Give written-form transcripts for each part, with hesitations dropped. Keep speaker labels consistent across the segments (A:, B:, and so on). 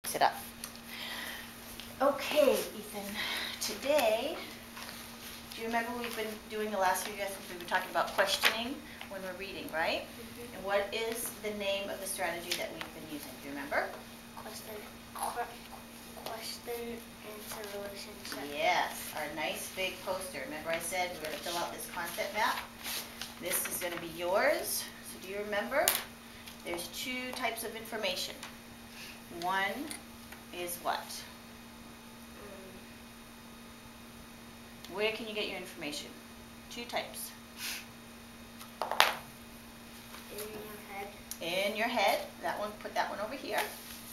A: Sit up. Okay, Ethan, today, do you remember we've been doing the last few lessons, we've been talking about questioning when we're reading, right?
B: Mm-hmm.
A: And what is the name of the strategy that we've been using? Do you remember?
B: Question, answer, relationship.
A: Yes, our nice big poster. Remember I said we're going to fill out this concept map? This is going to be yours. So do you remember? There's two types of information. One is what? Where can you get your information? Two types.
B: In your head.
A: In your head. That one, put that one over here.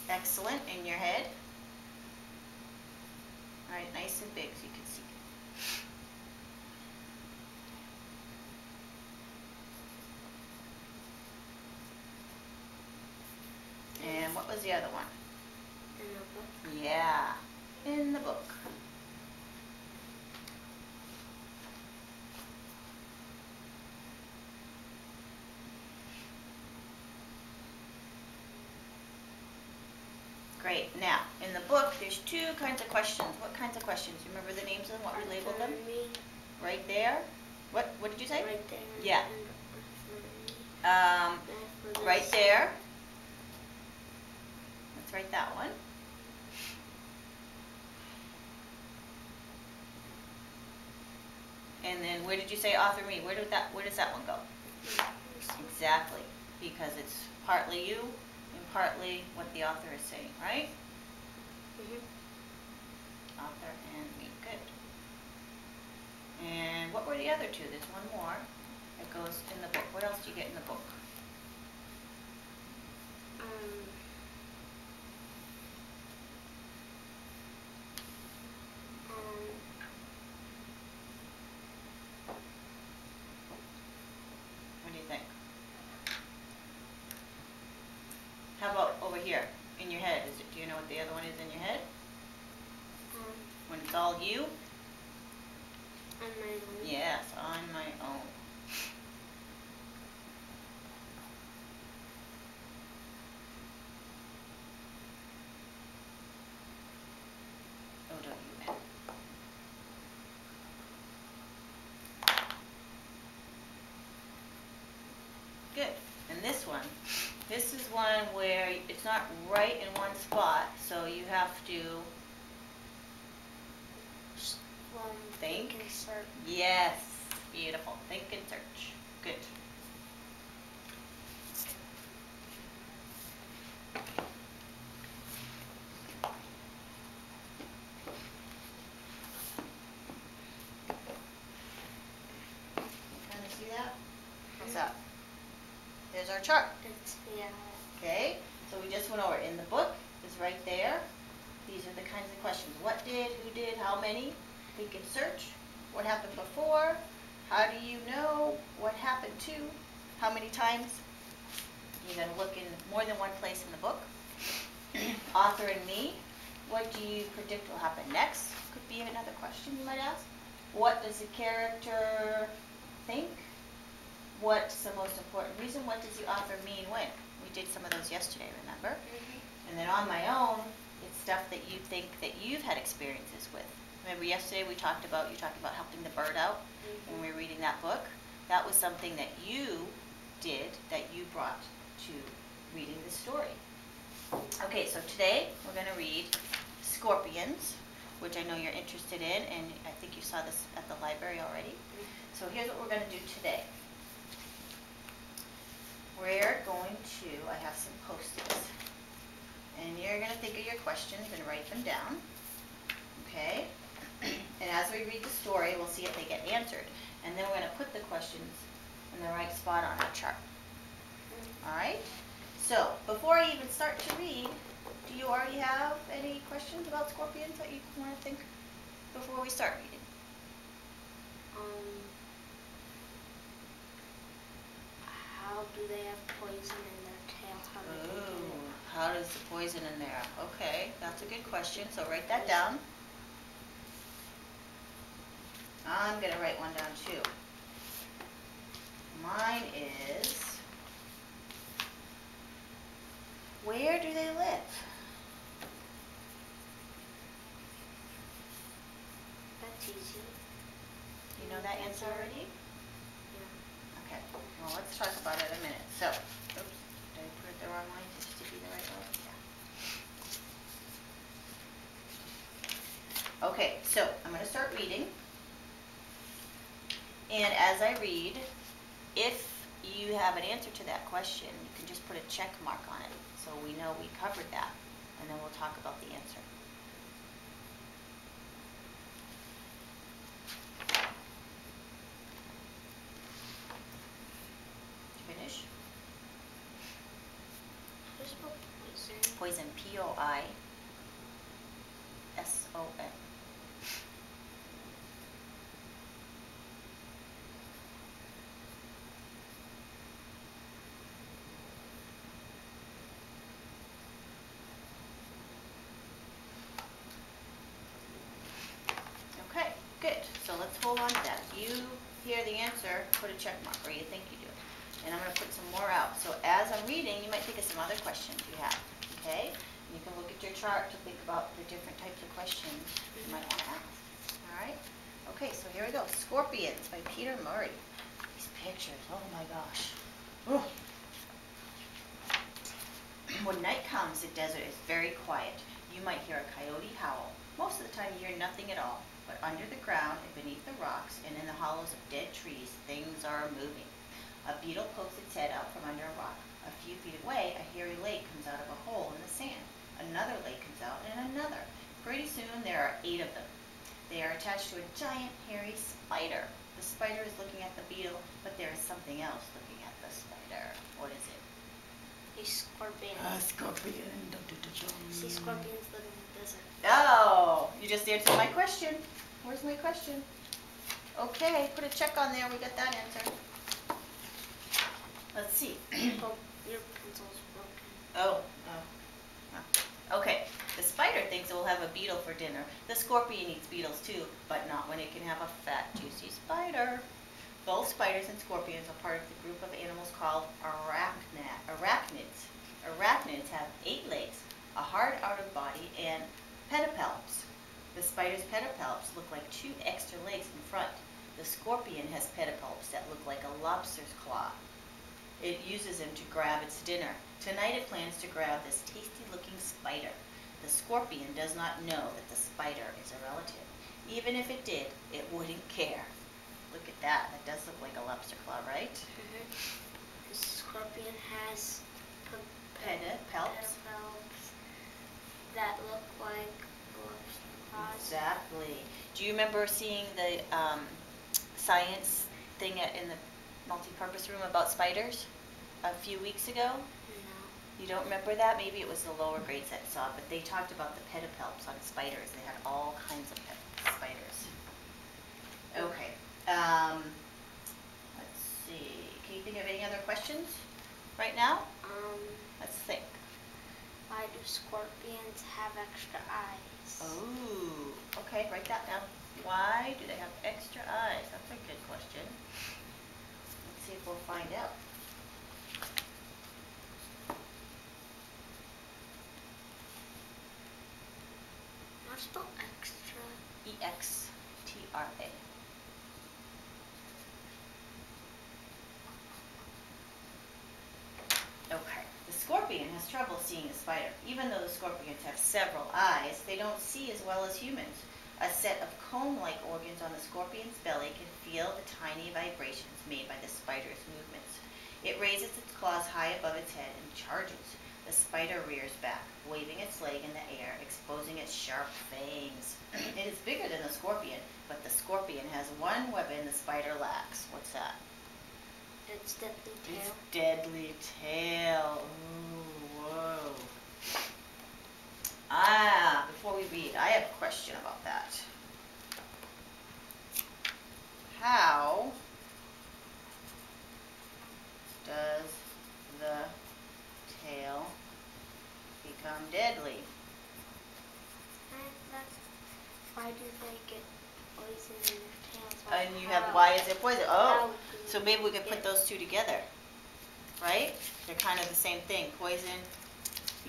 A: Excellent. In your head. All right, nice and big so you can see. And what was the other one?
B: In the book.
A: Yeah, in the book. Great. Now, in the book, there's two kinds of questions. What kinds of questions? You remember the names of them, what we labeled them? Right there. What did you say?
B: Right there.
A: Yeah. Right there. Let's write that one. And then where did you say author me? Where does that one go? Exactly. Because it's partly you and partly what the author is saying, right?
B: Mm-hmm.
A: Author and me. Good. And what were the other two? There's one more that goes in the book. What else do you get in the book? What do you think? How about over here in your head? Do you know what the other one is in your head? When it's all you?
B: On my own.
A: Yes, on my own. O-W-N. Good. And this is one where it's not right in one spot, so you have to think.
B: And search.
A: Yes. Beautiful. Think and search. Good. Kind of see that? What's that? There's our chart.
B: Yeah.
A: Okay, so we just went over. In the book is right there. These are the kinds of questions. What did, who did, how many? Think and search. What happened before? How do you know? What happened to? How many times? You're going to look in more than one place in the book. Author and me. What do you predict will happen next? Could be another question you might ask. What does the character think? What's the most important reason? What does the author mean when? We did some of those yesterday, remember?
B: Mm-hmm.
A: And then on my own, it's stuff that you think that you've had experiences with. Remember yesterday you talked about helping the bird out when we were reading that book? That was something that you did, that you brought to reading the story. Okay, so today we're going to read Scorpions, which I know you're interested in, and I think you saw this at the library already. So here's what we're going to do today. We're going to, I have some Post-its, and you're going to think of your questions and write them down, okay? And as we read the story, we'll see if they get answered. And then we're going to put the questions in the right spot on our chart. All right? So, before I even start to read, do you already have any questions about scorpions that you want to think before we start reading?
B: How do they have poison in their tail?
A: How does the poison in there? Okay, that's a good question. So write that down. I'm going to write one down too. Mine is, where do they live?
B: easy.
A: You know that answer already?
B: Yeah.
A: Okay, well, let's talk about it in a minute. So, oops, did I put it the wrong way? Did it be the right way? Yeah. Okay, so I'm going to start reading. And as I read, if you have an answer to that question, you can just put a check mark on it so we know we covered that, and then we'll talk about the answer. Finish?
B: How do you spell poison?
A: Poison, P-O-I-S-O-N. Okay, good. So let's hold on to that. If you hear the answer, put a check mark, or you think you do. And I'm going to put some more out. So as I'm reading, you might think of some other questions you have, okay? And you can look at your chart to think about the different types of questions you might want to ask, all right? Okay, so here we go. Scorpions by Peter Murray. These pictures, oh my gosh. Ooh. When night comes, the desert is very quiet. You might hear a coyote howl. Most of the time you hear nothing at all, but under the ground and beneath the rocks and in the hollows of dead trees, things are moving. A beetle pokes its head out from under a rock. A few feet away, a hairy lake comes out of a hole in the sand. Another lake comes out, and another. Pretty soon there are 8 of them. They are attached to a giant hairy spider. The spider is looking at the beetle, but there is something else looking at the spider. What is it?
B: A scorpion.
A: A scorpion.
B: See, scorpions live in the desert.
A: Oh, you just answered my question. Where's my question? Okay, put a check on there. We got that answer. Let's see.
B: Your pencil's broken.
A: Oh. Okay, the spider thinks it will have a beetle for dinner. The scorpion eats beetles too, but not when it can have a fat, juicy spider. Both spiders and scorpions are part of the group of animals called arachnids. Arachnids have 8 legs, a hard outer body, and pedipalps. The spider's pedipalps look like 2 extra legs in front. The scorpion has pedipalps that look like a lobster's claw. It uses them to grab its dinner. Tonight it plans to grab this tasty-looking spider. The scorpion does not know that the spider is a relative. Even if it did, it wouldn't care. Look at that. That does look like a lobster claw, right?
B: The scorpion has
A: Pedipalps.
B: That look like lobster claws.
A: Exactly. Do you remember seeing the science thing in the multi-purpose room about spiders a few weeks ago?
B: No.
A: You don't remember that? Maybe it was the lower grades that saw it, but they talked about the pedipalps on spiders. They had all kinds of spiders. Okay. Let's see. Can you think of any other questions right now? Let's think.
B: Why do scorpions have extra eyes?
A: Oh, okay. Write that down. Why do they have extra eyes? That's a good question. Let's see if we'll find out.
B: How to spell extra?
A: E-X-T-R-A. Okay. The scorpion has trouble seeing a spider. Even though the scorpions have several eyes, they don't see as well as humans. A set of cone-like organs on the scorpion's belly can feel the tiny vibrations made by the spider's movements. It raises its claws high above its head and charges. The spider rears back, waving its leg in the air, exposing its sharp fangs. It is bigger than the scorpion, but the scorpion has one weapon the spider lacks. What's that?
B: Its deadly tail.
A: Its deadly tail. Ooh, whoa. Before we read, I have a question about that. How does the tail become deadly?
B: Why do they get poison in their tails?
A: And you have, why is it poison? Oh, so maybe we could put those two together, right? They're kind of the same thing. Poison,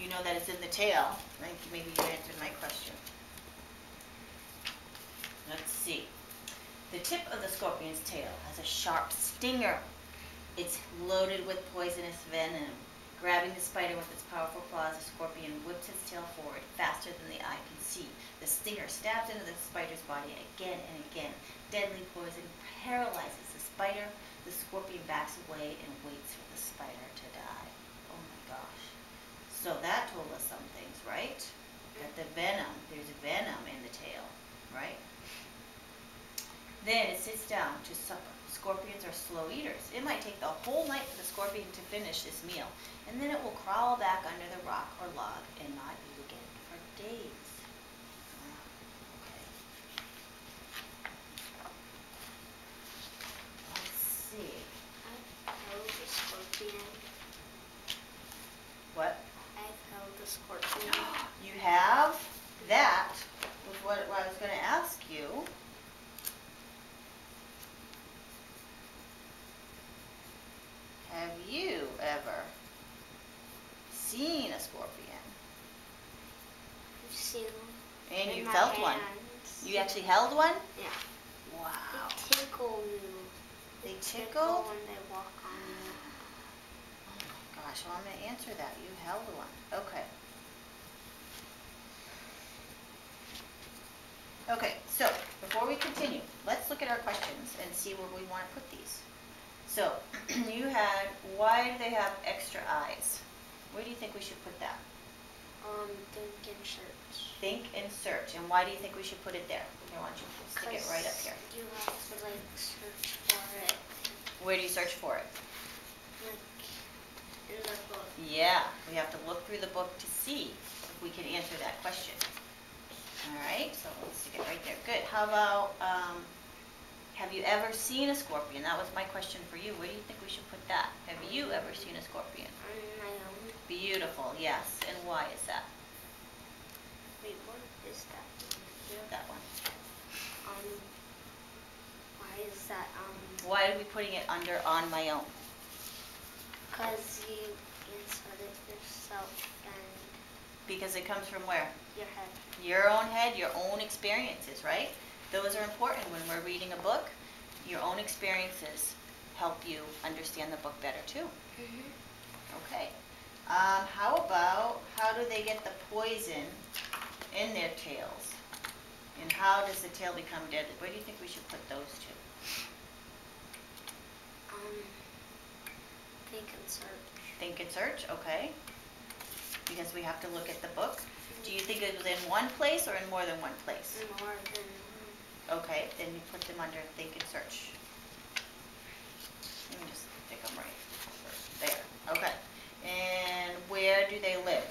A: you know that it's in the tail. I think maybe you answered my question. Let's see. The tip of the scorpion's tail has a sharp stinger. It's loaded with poisonous venom. Grabbing the spider with its powerful claws, the scorpion whips its tail forward faster than the eye can see. The stinger stabs into the spider's body again and again. Deadly poison paralyzes the spider. The scorpion backs away and waits for the spider to die. Oh my gosh. So that told us some things, right? That the venom, there's venom in the tail, right? Then it sits down to supper. Scorpions are slow eaters. It might take the whole night for the scorpion to finish this meal, and then it will crawl back under the rock or log and not eat again for days. Okay. Let's see.
B: I've held a scorpion.
A: What?
B: I've held a scorpion.
A: You have? That was what I was going to ask you. Have you ever seen a scorpion?
B: I've seen them.
A: And
B: in
A: you
B: my
A: felt one?
B: hands.
A: You actually held one?
B: Yeah.
A: Wow.
B: They tickle you.
A: They
B: Tickle
A: tickled?
B: when they walk on you.
A: Oh my gosh, well I'm going to answer that. You held one. Okay. Okay, so before we continue, let's look at our questions and see where we want to put these. So, you had, why do they have extra eyes? Where do you think we should put that?
B: Think and search.
A: Think and search. And why do you think we should put it there? Here, why don't you stick it right up here.
B: You have to like search for it.
A: Where do you search for it?
B: Like in the book.
A: Yeah, we have to look through the book to see if we can answer that question. All right, so let's stick it right there. Good. How about, have you ever seen a scorpion? That was my question for you. Where do you think we should put that? Have you ever seen a scorpion?
B: On my own.
A: Beautiful, yes. And why is that?
B: Wait, what is that one?
A: That one.
B: Why is that,
A: Why are we putting it under on my own?
B: Because you insert it yourself and
A: Because it comes from where?
B: your head.
A: Your own head, your own experiences, right? Those are important when we're reading a book. Your own experiences help you understand the book better too. Okay. How about, how do they get the poison in their tails? And how does the tail become deadly? Where do you think we should put those two?
B: Think and search.
A: Think and search, okay. Because we have to look at the book. Do you think it was in one place or in more than one place?
B: More than
A: Okay, then you put them under think and search. Let me just stick them right there. Okay. And where do they live?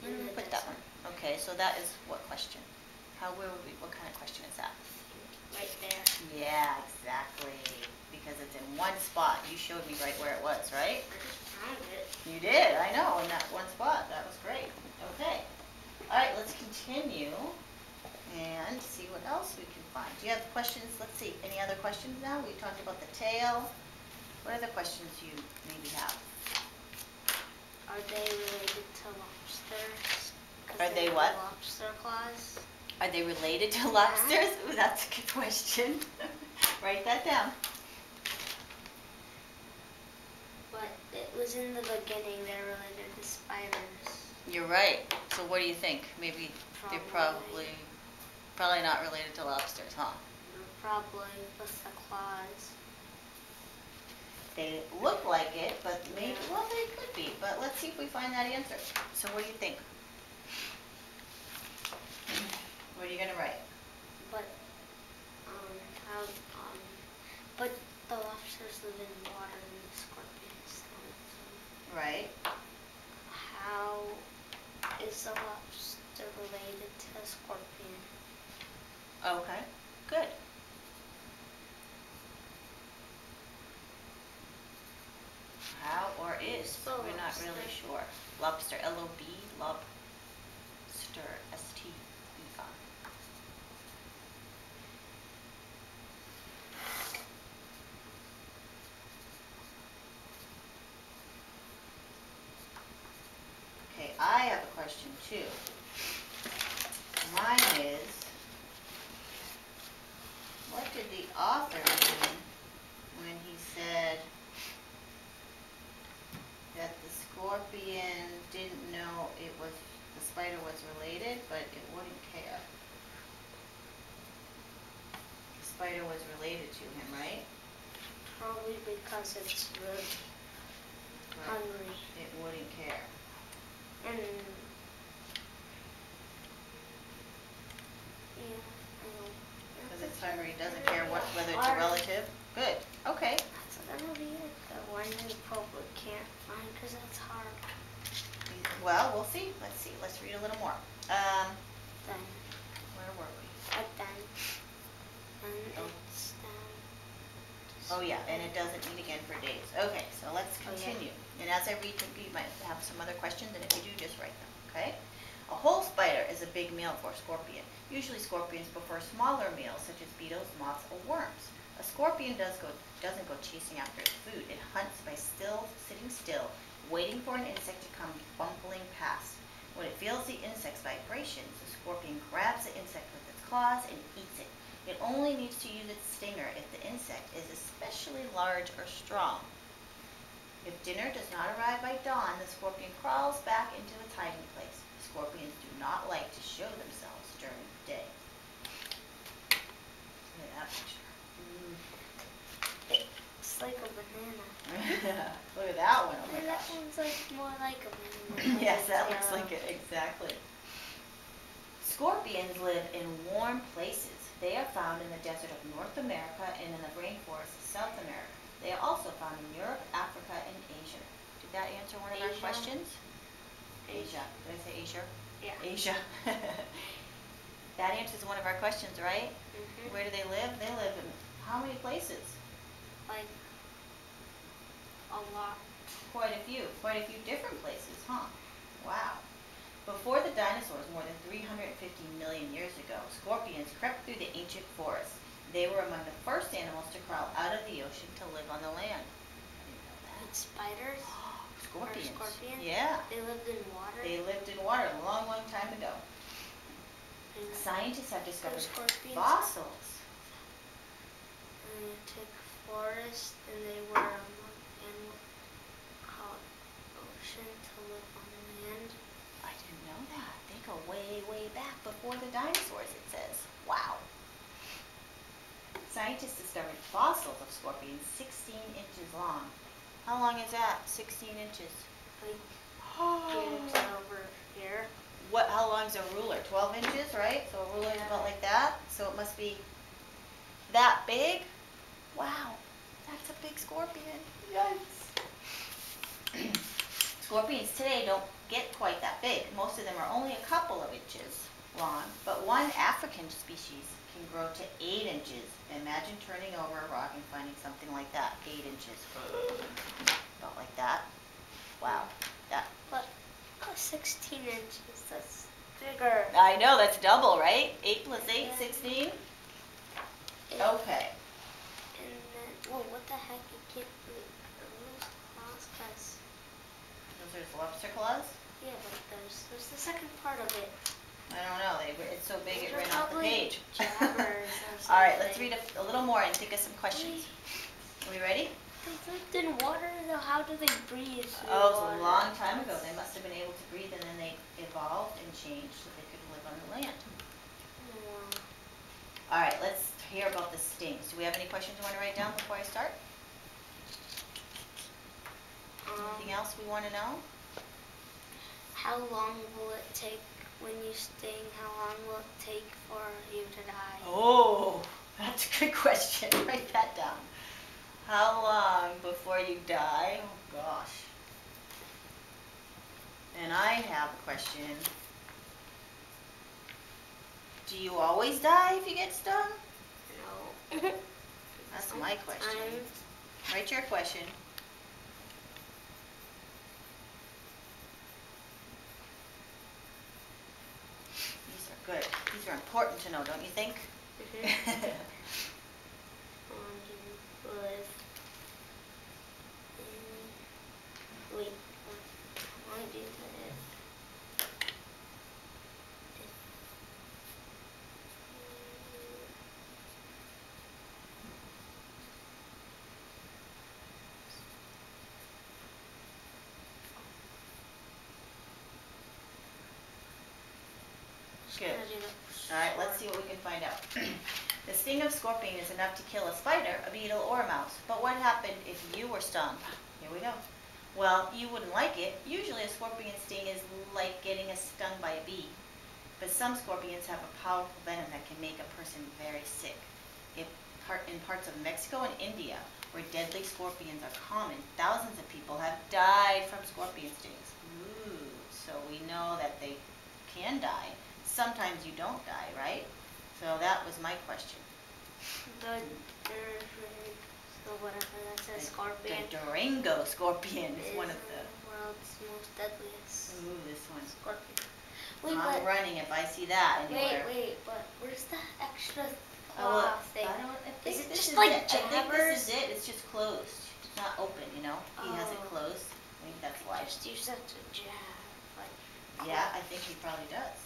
B: in the
A: Put that one. Okay, so that is what question? Where would we, what kind of question is that?
B: right there.
A: Yeah, exactly. Because it's in one spot. You showed me right where it was, right?
B: I just found it.
A: You did, I know, in that one spot. That was great. Okay. All right, let's continue and see what else we can find. Do you have questions? Let's see. Any other questions now? We talked about the tail. What other questions do you maybe have?
B: Are they related to lobsters? 'Cause
A: Are they
B: have
A: what?
B: Lobster claws.
A: Are they related to lobsters? Ooh, that's a good question. Write that down.
B: But it was in the beginning. They're related to spiders.
A: You're right. So what do you think? Maybe they're probably not related to lobsters, huh?
B: Probably with the claws.
A: They look like it, but maybe, well, they could be. But let's see if we find that answer. So what do you think? What are you gonna write?
B: But how but the lobsters live in water and the scorpions don't.
A: Right.
B: How is the lobster related to a scorpion?
A: Okay. Good. How or is?
B: Spell
A: We're not
B: lobster.
A: really sure. Lobster. L-O-B. Lobster. S-T-E-R. Okay, I have a question too. Mine is, what spider was related, but it wouldn't care. The spider was related to him, right?
B: Probably because it's really hungry.
A: It wouldn't care.
B: And yeah, I know.
A: Because it's hungry, doesn't care whether it's a relative. Good. Okay.
B: That's gonna be it. The one you probably can't find because it's hard.
A: Well, we'll see. Let's see. Let's read a little more.
B: Then.
A: Where were we?
B: But then. And it's down.
A: Oh yeah, and it doesn't eat again for days. Okay, so let's continue. And as I read, you might have some other questions, and if you do, just write them, okay? A whole spider is a big meal for a scorpion. Usually scorpions prefer smaller meals, such as beetles, moths, or worms. A scorpion doesn't go chasing after its food. It hunts by sitting still, waiting for an insect to come bumbling past. When it feels the insect's vibrations, the scorpion grabs the insect with its claws and eats it. It only needs to use its stinger if the insect is especially large or strong. If dinner does not arrive by dawn, the scorpion crawls back into its hiding place. Scorpions do not like to show themselves during the day. Look at that picture.
B: It's like a banana.
A: Look at that one. Oh my
B: That
A: gosh.
B: one's like more like a banana.
A: Yes, that looks like it. Exactly. Scorpions live in warm places. They are found in the desert of North America and in the rainforest of South America. They are also found in Europe, Africa, and Asia. Did that answer one of our questions? Asia. Did I say Asia?
B: Yeah.
A: Asia. That answers one of our questions, right?
B: Mm-hmm.
A: Where do they live? They live in how many places?
B: Like a lot.
A: Quite a few different places, huh? Wow. Before the dinosaurs, more than 350 million years ago, scorpions crept through the ancient forests. They were among the first animals to crawl out of the ocean to live on the land. I didn't know that.
B: Like spiders?
A: Scorpions.
B: Or scorpions?
A: Yeah.
B: They lived in water?
A: They lived in water a long, long time ago.
B: And
A: Scientists have discovered
B: scorpions?
A: fossils.
B: And they took forests and they were among animals called ocean to live on land.
A: I didn't know that. They go way, way back before the dinosaurs, it says. Wow. Scientists discovered fossils of scorpions 16 inches long. How long is that? 16 inches.
B: Like here to over here.
A: How long is a ruler? 12 inches, right? So a ruler is about like that. So it must be that big. Wow. That's a big scorpion. Yikes. Scorpions today don't get quite that big. Most of them are only a couple of inches long, but one African species can grow to 8 inches. Imagine turning over a rock and finding something like that, 8 inches. About like that. Wow. That.
B: But 16 inches, that's bigger.
A: I know, that's double, right? 8 plus 8,
B: Yeah.
A: 16?
B: And
A: Okay.
B: then, well, what the heck? You can't really those claws, cause
A: Those are lobster claws?
B: yeah, but there's the second part of it.
A: I don't know. It's so big it
B: They're
A: ran off the
B: probably
A: page.
B: jabbers or
A: All right, let's
B: something.
A: read a little more and think of some questions. Are we ready?
B: They lived in water, so how do they breathe through
A: Oh, it was
B: water?
A: a long time ago. They must have been able to breathe, and then they evolved and changed so they could live on the land.
B: Wow.
A: All right, let's hear about the stings. Do we have any questions you want to write down before I start? Anything else we want to know?
B: How long will it take when you sting? How long will it take for you to die?
A: Oh, that's a good question. Write that down. How long before you die? Oh, gosh. And I have a question. Do you always die if you get stung?
B: No.
A: That's my question. Write your question. These are good. These are important to know, don't you think?
B: Wait, I do that.
A: Good. All right, let's see what we can find out. The sting of scorpion is enough to kill a spider, a beetle, or a mouse. But what happened if you were stung? Here we go. Well, you wouldn't like it. Usually a scorpion sting is like getting stung by a bee. But some scorpions have a powerful venom that can make a person very sick. In parts of Mexico and India, where deadly scorpions are common, thousands of people have died from scorpion stings. Ooh, so we know that they can die. Sometimes you don't die, right? So that was my question.
B: Whatever that says, scorpion.
A: The Durango scorpion is one of the
B: world's most deadliest.
A: Ooh, this one.
B: Scorpion. Wait,
A: I'm running if I see that anywhere.
B: Wait, but where's the extra claw thing?
A: Is it
B: just like
A: jabbers? I think this is it. It's just closed. It's not open, you know? He has it closed. I think that's why.
B: Just use that to jab.
A: Yeah, I think he probably does.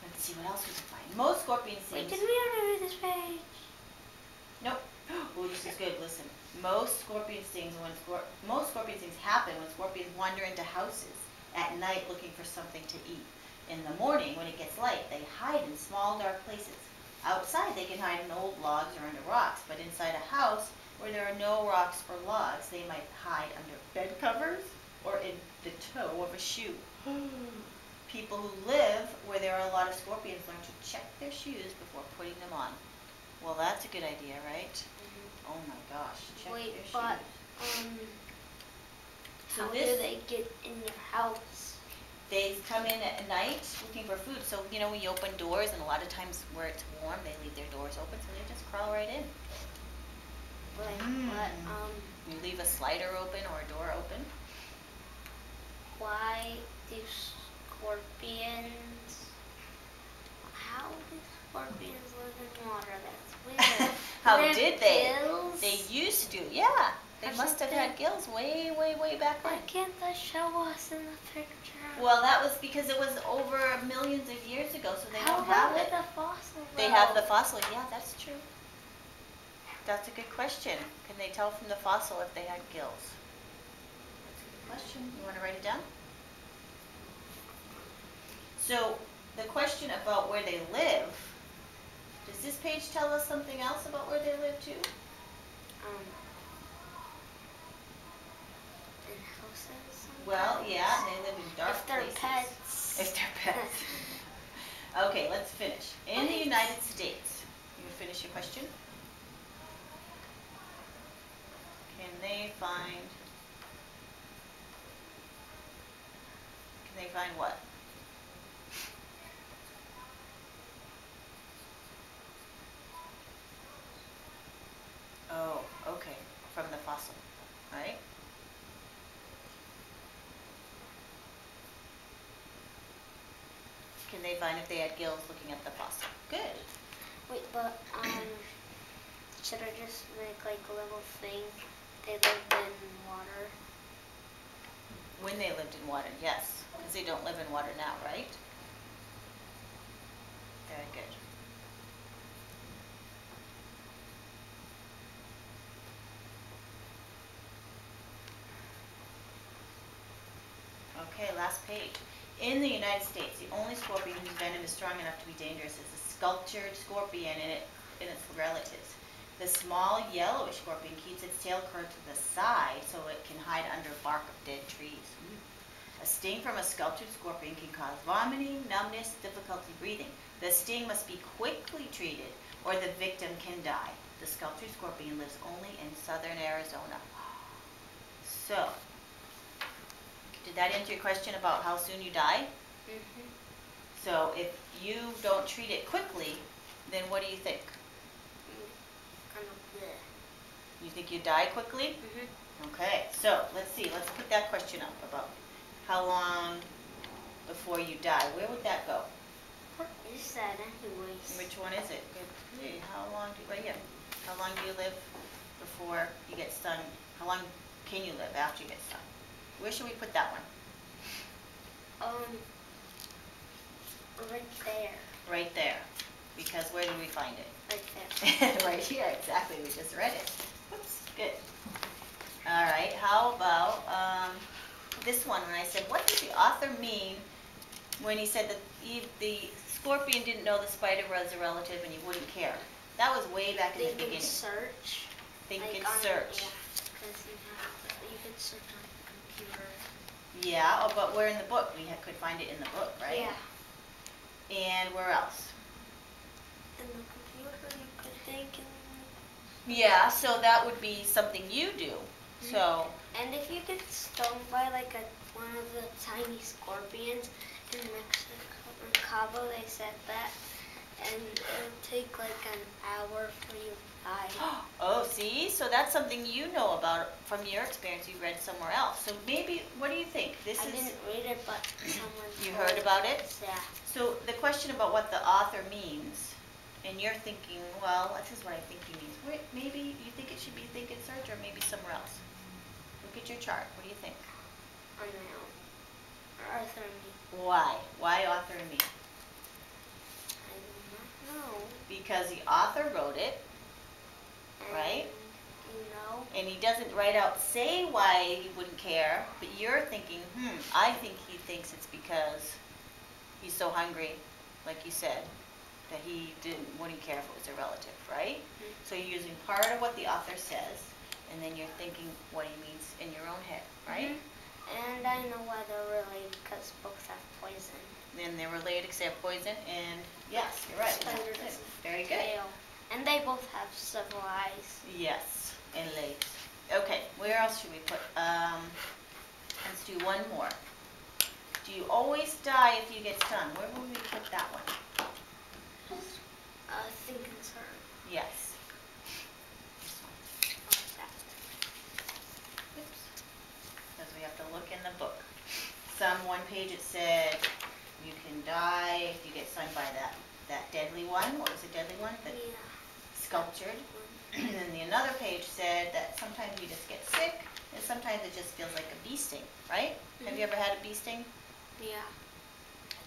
A: Let's see what else we can find. Most scorpion stings.
B: Wait, did we already read this page?
A: Nope. Oh, this is good. Listen. Most scorpion stings happen when scorpions wander into houses at night looking for something to eat. In the morning, when it gets light, they hide in small, dark places. Outside, they can hide in old logs or under rocks, but inside a house where there are no rocks or logs, they might hide under bed covers or in the toe of a shoe. People who live where there are a lot of scorpions learn to check their shoes before putting them on. Well, that's a good idea, right? Mm-hmm. Oh my gosh, check their shoes.
B: How do they get in your house?
A: They come in at night looking for food. So, you know, we open doors, and a lot of times where it's warm, they leave their doors open, so they just crawl right in. You leave a slider open or a door open.
B: Why do scorpions... How do scorpions live in water? That's weird.
A: How did they?
B: Gills?
A: They used to, yeah. They must have had gills way, way, way back when.
B: Why can't they show us in the picture?
A: Well, that was because it was over millions of years ago, so they don't have it.
B: How about the fossil?
A: They have the fossil. Yeah, that's true. That's a good question. Can they tell from the fossil if they had gills? That's a good question. You want to write it down? So, the question about where they live, does this page tell us something else about where they live too?
B: In houses sometimes?
A: Well, yeah, they live in dark places.
B: If they're pets.
A: If they're pets. Okay, let's finish. In the United States, you finish your question? Can they find what? Oh, okay, from the fossil, right? Can they find if they had gills looking at the fossil? Good.
B: Wait, but should I just make like a little thing? They lived in water.
A: When they lived in water, yes, because they don't live in water now, right? Very good. Okay, last page. In the United States, the only scorpion whose venom is strong enough to be dangerous is the sculptured scorpion and its relatives. The small yellowish scorpion keeps its tail curved to the side so it can hide under bark of dead trees. A sting from a sculptured scorpion can cause vomiting, numbness, difficulty breathing. The sting must be quickly treated or the victim can die. The sculptured scorpion lives only in southern Arizona. So, did that answer your question about how soon you die?
B: Mm-hmm.
A: So if you don't treat it quickly, then what do you think?
B: Kind of bleh.
A: You think you die quickly?
B: Mm-hmm.
A: Okay, so let's see. Let's put that question up about how long before you die. Where would that go?
B: What is that anyways?
A: Which one is it? Good. How long do you, right here. How long do you live before you get stung? How long can you live after you get stung? Where should we put that one?
B: Right there.
A: Right there. Because where did we find it?
B: Right there.
A: Right here, exactly. We just read it. Oops, good. All right, how about this one when I said, what does the author mean when he said that the scorpion didn't know the spider was a relative and he wouldn't care. That was way back in the
B: Think and
A: beginning.
B: search.
A: Think
B: Like
A: and
B: on-
A: search.
B: Yeah, because you could search on the computer.
A: Yeah, oh, but where in the book? We could find it in the book, right?
B: Yeah.
A: And where else?
B: In the computer, you could think and.
A: Yeah, so that would be something you do. So,
B: And if you get stung by like one of the tiny scorpions in Mexico, in Cabo, they said that, and it'll take like an hour for you to die.
A: oh, see? So that's something you know about from your experience you read somewhere else. So maybe, what do you think?
B: I didn't read it, but someone
A: You
B: told
A: heard about it?
B: us. Yeah.
A: So the question about what the author means, and you're thinking, well, this is what I think he means. Wait, maybe you think it should be think and search, or maybe somewhere else. Look at your chart. What do you think?
B: On my own. Arthur and me.
A: Why? Why author and me?
B: I do not know.
A: Because the author wrote it,
B: And,
A: right?
B: You know.
A: And he doesn't right out say why he wouldn't care, but you're thinking, I think he thinks it's because he's so hungry, like you said, that he wouldn't care if it was a relative, right? So you're using part of what the author says, and then you're thinking what he means in your own head, right?
B: And I know why they're related, because both have poison.
A: Then they're related because they have poison, and yes, you're right.
B: Spider doesn't.
A: Very good.
B: Tail. And they both have several eyes.
A: Yes, and legs. Okay, where else should we put? Let's do one more. Do you always die if you get stung? Where would we put that one?
B: Think and search.
A: Yes. This one. Oops. Because we have to look in the book. One page it said you can die if you get stung by that deadly one. What was the deadly one? The
B: Yeah.
A: sculptured. And then another page said that sometimes you just get sick, and sometimes it just feels like a bee sting, right? Have you ever had a bee sting?
B: Yeah.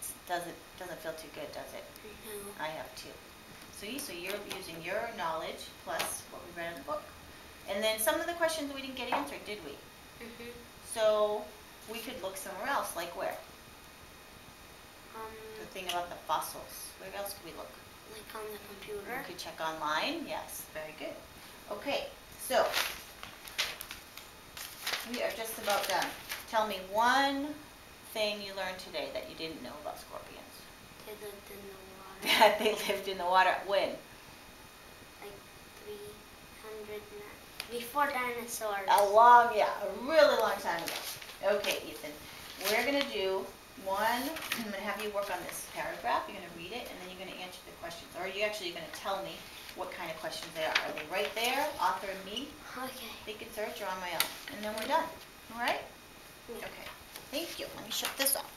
A: It doesn't feel too good, does it?
B: No.
A: I have too. So you're using your knowledge plus what we read in the book. And then some of the questions we didn't get answered, did we? So we could look somewhere else, like where? The thing about the fossils. Where else could we look?
B: Like on the computer.
A: We could check online. Yes, very good. Okay, so we are just about done. Tell me one thing you learned today that you didn't know about scorpions.
B: They lived in the water.
A: That they lived in the water. When?
B: Like 300 before dinosaurs.
A: A really long time ago. Okay, Ethan, we're going to do one. I'm going to have you work on this paragraph. You're going to read it, and then you're going to answer the questions. Or you're actually going to tell me what kind of questions they are. Are they right there, author and me?
B: Okay.
A: Think and search, or on my own. And then we're done. All right?
B: Yeah.
A: Okay. Thank you. Let me shut this off.